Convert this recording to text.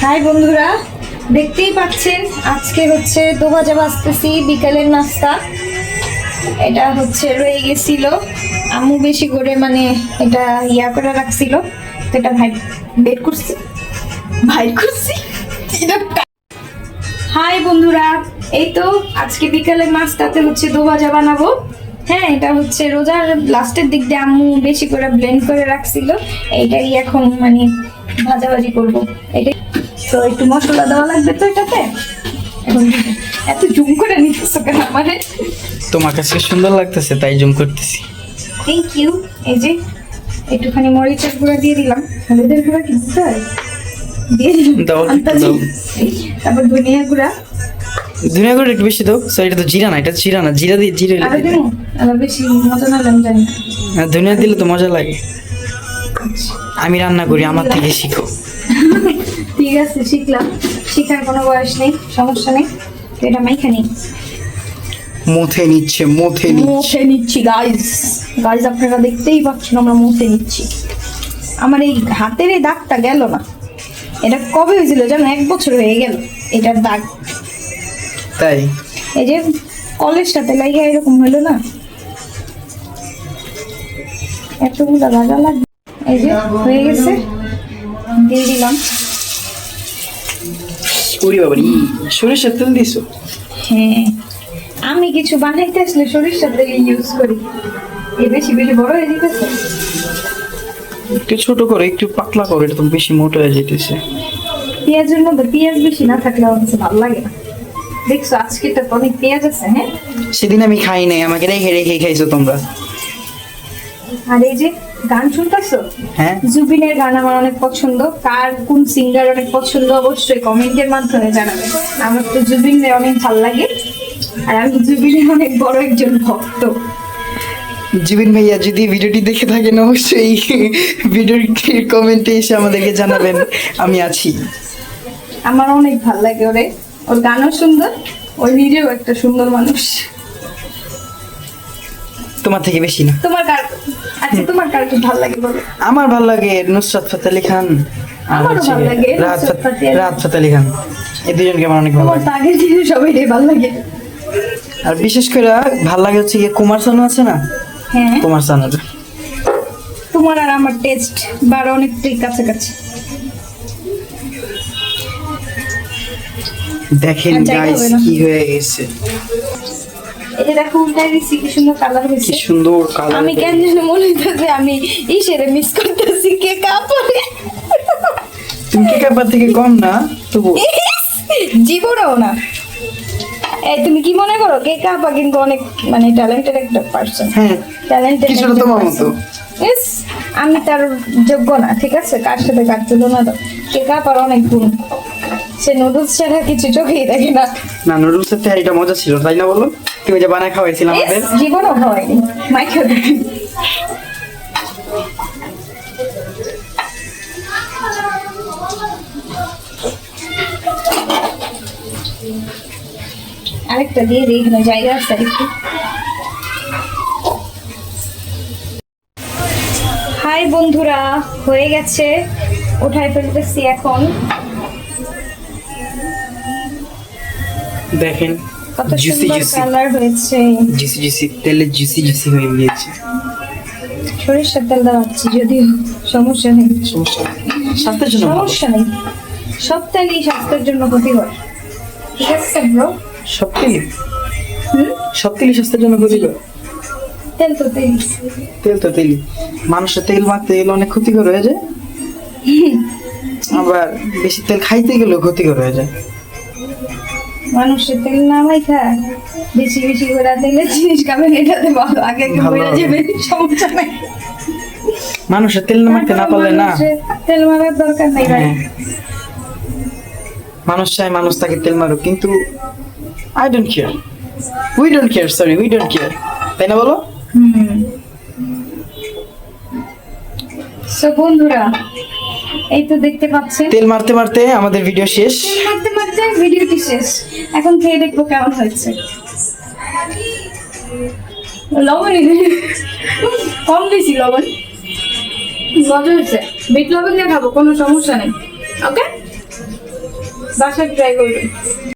High বন্ধুরা, দেখতেই পাচ্ছেন আজকে হচ্ছে দোভাজা বাজতেছি বিকালের নাস্তা। এটা হচ্ছে রয়ে গেছিল, আম্মু বেশি করে মানে এটা ইয়া করে রাখছিল, তো এটা বের করছি। হাই বন্ধুরা, এই তো আজকে বিকালের নাস্তাতে হচ্ছে দোভাজা বানাবো। হ্যাঁ, এটা হচ্ছে রোজার লাস্টের দিক দিয়ে আম্মু বেশি করে ব্লেন্ড করে রাখছিল, এইটাই এখন মানে ভাজাভাজি করবো। এটাই তো, একটু মশলা দেওয়া লাগবে তো এটাতে। এখন এত জুম করে নিতেছো কেন আমারে? তোমার কাছে সুন্দর লাগতেছে তাই জুম করতেছি। Thank you. এই যে একটুখানি মরিচের গুঁড়া দিয়ে দিলাম, হলুদের গুঁড়া কি দিতে হয়? দিয়ে দিলাম, দাও, আন্দাজে। দাও। তারপর ধনিয়া গুঁড়া। ধনিয়া গুঁড়ো একটু বেশি দাও। সরি, এটা তো জিরা না, এটা জিরা না, জিরা দিয়ে জিরা আরো দিন, আরো বেশি মজা না লাগে জানি না। ধনিয়া দিলে তো মজা লাগে। আমি রান্না করি, আমার থেকে শিখো। ঠিক আছে, শিখলাম। শিখার কোনো বয়স নেই, সমস্যা নেই। তো এটা মাইখানি মুথে নিচ্ছে। মুখে নিচ্ছি গাইজ। গাইজ আপনারা দেখতেই পাচ্ছেন আমরা মুখে নিচ্ছি। আমার এই হাতের এই দাগটা গেল না। এটা কবে হয়েছিল জানো? 1 বছর হয়ে গেল এটার দাগ। তাই এই যে কলের সাথে লাগিয়ে এরকম হলো না, এতগুলো ভাজা লাগবে। এই যে হয়ে গেছে, দিয়ে দিলাম। ওরে বাবা, সরিষার তেল দিছো? হ্যাঁ, আমি কিছু বানাইতে আসলে সরিষার তেল ইউজ করি। এই বেশি বেশি বড় হয়ে যেতেছে। একটু ছোট করো, একটু পাতলা করো, এটা তো বেশি মোটা হয়ে যেতেছে। পেঁয়াজের মধ্যে পেঁয়াজ বেশি না থাকলে আমার কাছে ভালো লাগে না। দেখছো আজকে তো অনেক পেঁয়াজ আছে। হ্যাঁ, সেদিন আমি খাই নাই, আমাকে রেখে রেখে খাইছো তোমরা। আর এই যে গান শুনতেছো, হ্যাঁ, জুবিনের গান আমার অনেক পছন্দ। কার কোন সিঙ্গার অনেক পছন্দ অবশ্যই কমেন্টের মাধ্যমে জানাবেন। আমার তো জুবিনের অনেক ভালো লাগে, আর আমি জুবিনের অনেক বড় একজন ভক্ত। জুবিন ভাইয়া যদি ভিডিওটি দেখে থাকেন অবশ্যই ভিডিওর কমেন্টে এসে আমাদেরকে জানাবেন, আমি আছি। আমার অনেক ভালো লাগে ওরে, ওর গানও সুন্দর, ওর নিজেও একটা সুন্দর মানুষ। তোমার থেকে বেশি না। তোমার কার, আচ্ছা তোমার কার কি ভালো লাগে বলো? আমার ভালো লাগে নুসরাত ফাতে আলি খান, আর আমারও হচ্ছে ভালো লাগে নুসরাত ফাতে আলি। রাহাত ফাতে আলি খান। এই দুজনকে আমার অনেক ভালো তোমার লাগে। তো আগের দিনে সবাই ভালো লাগে। আর বিশেষ করে ভালো লাগে হচ্ছে গিয়ে কুমার শানু আছে না, হ্যাঁ, কুমার শানুর। তোমার আর আমার টেস্ট বার অনেকটাই কাছাকাছি। দেখেন আর যাই গাইস হবে না। কি হয়ে গেছে, এই যে দেখো উল্টাই দিচ্ছি, কি সুন্দর কালার কি হয়েছে। সুন্দর কালার। আমি কেন যেন মনে হইতেছে আমি ইসেরে মিস করতেছি, কে কাপড়ে। তুমি কে কাপার থেকে কম না তবু। জীবনেও না। এই তুমি কি মনে করো কে কাপা কিন্তু অনেক মানে ট্যালেন্টেড একটা পারসন। হ্যাঁ, ট্যালেন্টেড কিছুটা তোমার মতো। আমি তার যোগ্য না, ঠিক আছে? কার সাথে কার তুলনা দাও? কে কাপার অনেক গুণ। সে নুডলস ছাড়া কিছু চোখেই দেখে না। না, নুডলসের তেহারিটা মজা ছিল, তাই না বলো? তুমি যে বানায় খাওয়াইছিল আমাদের। জীবনও হয়নি মাইকা দেখি। আরেকটা দিয়ে দিই, এখানে জায়গা আছে একটু। হাই বন্ধুরা, হয়ে গেছে, উঠাই ফেলতেছি এখন। দেখেন কত জুসি সুন্দর জুসি কালার হয়েছে। জুসি জুসি তেলে জুসি জুসি হয়ে গিয়েছে। সরিষার তেল দেওয়াচ্ছি যদিও, সমস্যা নেই। সমস্যা নেই। স্বাস্থ্যের জন্য ভালো। সমস্যা নেই, সব তেলই স্বাস্থ্যের জন্য ক্ষতিকর। ঠিক আছে ব্রো? সব তেলই সব তেলই স্বাস্থ্যের জন্য ক্ষতিকর। তেল তো তেল। তেল তো তেলই, মানুষের তেল মাখতে গেলে অনেক ক্ষতিকর হয়ে যায়, আবার বেশি তেল খাইতে গেলেও ক্ষতিকর হয়ে যায়। মানুষের তেল না মাইখা বেশি বেশি করে তেলের জিনিস খাবেন, এটাতে ভালো। আগে আগে ভালো বেড়ে হবে। যাবে, সমস্যা নাই। মানুষের তেল মাখতে না পারলে না। মানুষের তেল মারার দরকার নেই ভাই। হ্যাঁ, মানুষ চায় মানুষ তাকে তেল মারুক, কিন্তু I don't care, we don't care, sorry we don't care, তাই না বলো? সো বন্ধুরা, এই তো দেখতে পাচ্ছেন তেল মারতে মারতে আমাদের ভিডিও শেষ। তেল মারতে মারতে ভিডিওটি শেষ। এখন খেয়ে দেখবো কেমন হয়েছে। লবণ কম বেশি লবণ, মজা হয়েছে। বিট লবণ দিয়ে খাবো, কোনো সমস্যা নেই। ওকে। বাসায় ট্রাই করবেন।